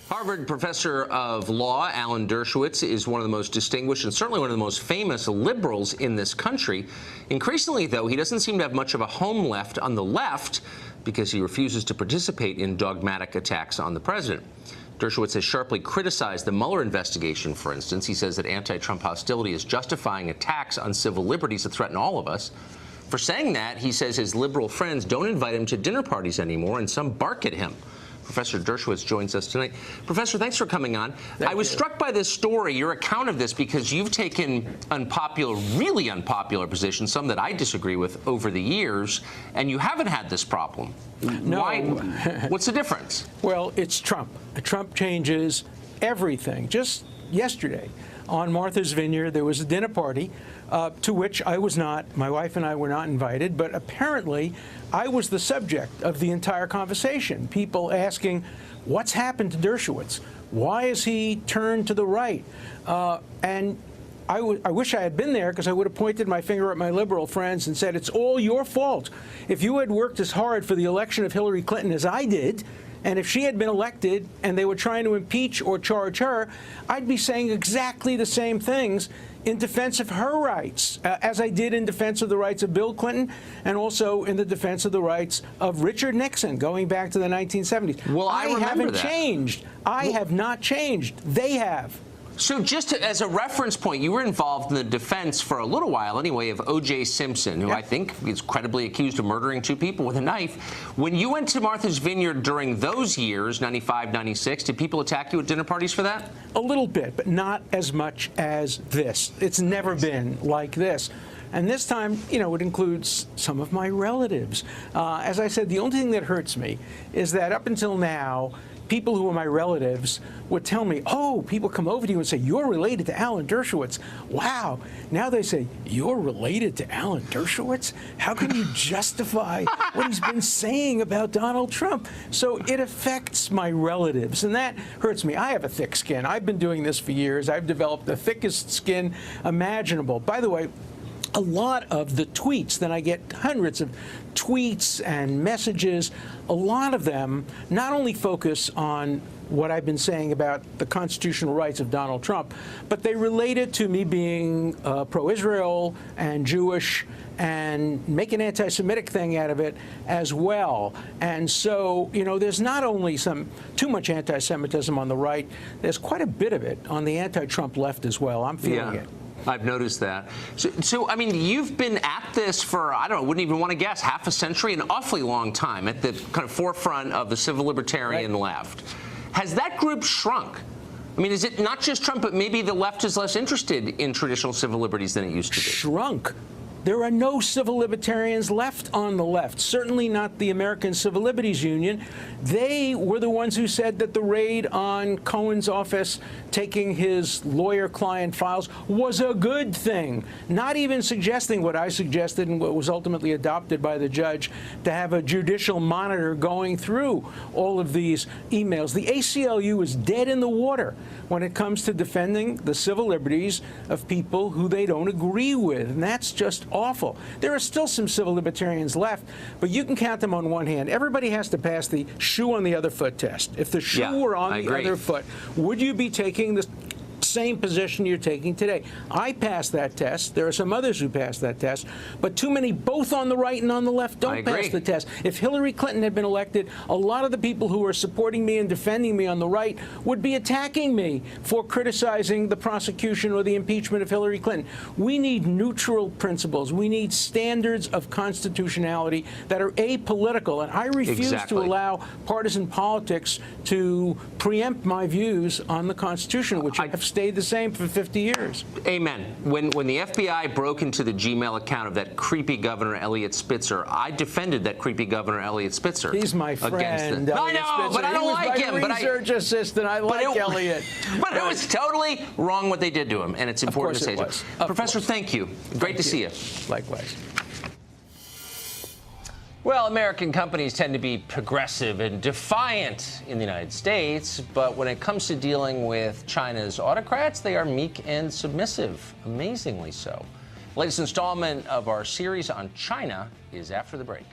Harvard professor of law Alan Dershowitz is one of the most distinguished and certainly one of the most famous liberals in this country. Increasingly, though, he doesn't seem to have much of a home left on the left because he refuses to participate in dogmatic attacks on the president. Dershowitz has sharply criticized the Mueller investigation, for instance. He says that anti-Trump hostility is justifying attacks on civil liberties that threaten all of us. For saying that, he says his liberal friends don't invite him to dinner parties anymore, and some bark at him. Professor Dershowitz joins us tonight. Professor, thanks for coming on. I was struck by this story, your account of this, because you've taken unpopular, really unpopular positions, some that I disagree with over the years, and you haven't had this problem. No. Why? What's the difference? Well, it's Trump. Trump changes everything. Just yesterday on Martha's Vineyard, there was a dinner party to which I was not, my wife and I were not invited, but apparently I was the subject of the entire conversation. People asking, what's happened to Dershowitz? Why is he turned to the right? And I wish I had been there, because I would have pointed my finger at my liberal friends and said, it's all your fault. If you had worked as hard for the election of Hillary Clinton as I did, and if she had been elected and they were trying to impeach or charge her, I'd be saying exactly the same things in defense of her rights, as I did in defense of the rights of Bill Clinton and also in the defense of the rights of Richard Nixon going back to the 1970s. Well, I haven't that. changed. I have not changed. They have. So just as a reference point, you were involved in the defense for a little while anyway of O.J. Simpson, who I think is credibly accused of murdering 2 people with a knife. When you went to Martha's Vineyard during those years, 95, 96, did people attack you at dinner parties for that? A little bit, but not as much as this. It's never been like this. And this time, you know, it includes some of my relatives. As I said, the only thing that hurts me is that up until now, people who are my relatives would tell me, oh, people come over to you and say, you're related to Alan Dershowitz. Wow. Now they say, you're related to Alan Dershowitz? How can you justify what he's been saying about Donald Trump? So it affects my relatives, and that hurts me. I have a thick skin. I've been doing this for years. I've developed the thickest skin imaginable. By the way, a lot of the tweets, then I get hundreds of tweets and messages, a lot of them not only focus on what I've been saying about the constitutional rights of Donald Trump, but they relate it to me being pro-Israel and Jewish and make an anti-Semitic thing out of it as well. And so, you know, there's not only too much anti-Semitism on the right, there's quite a bit of it on the anti-Trump left as well. I'm feeling it. I've noticed that. So, I mean, you've been at this for, I don't know, wouldn't even want to guess, half a century, an awfully long time, at the kind of forefront of the civil libertarian left. Has that group shrunk? I mean, is it not just Trump, but maybe the left is less interested in traditional civil liberties than it used to be? Shrunk. There are no civil libertarians left on the left, certainly not the American Civil Liberties Union. They were the ones who said that the raid on Cohen's office, taking his lawyer-client files, was a good thing, not even suggesting what I suggested and what was ultimately adopted by the judge, to have a judicial monitor going through all of these emails. The ACLU is dead in the water when it comes to defending the civil liberties of people who they don't agree with, and that's just awful. There are still some civil libertarians left, but you can count them on one hand. Everybody has to pass the shoe on the other foot test. If the shoe were on the other foot, would you be taking the same position you're taking today? I passed that test. There are some others who passed that test, but too many, both on the right and on the left, don't pass the test. If Hillary Clinton had been elected, a lot of the people who are supporting me and defending me on the right would be attacking me for criticizing the prosecution or the impeachment of Hillary Clinton. We need neutral principles. We need standards of constitutionality that are apolitical, and I refuse to allow partisan politics to preempt my views on the Constitution, which have stayed the same for 50 years. Amen. When the FBI broke into the Gmail account of that creepy Governor Elliot Spitzer, I defended that creepy Governor Elliot Spitzer. He's my friend. I know, but I don't like him. He was my research assistant. I like Elliot. But it was totally wrong what they did to him, and it's important to say so. Professor, thank you. Great to see you. Likewise. Well, American companies tend to be progressive and defiant in the United States, but when it comes to dealing with China's autocrats, they are meek and submissive, amazingly so. Latest installment of our series on China is after the break.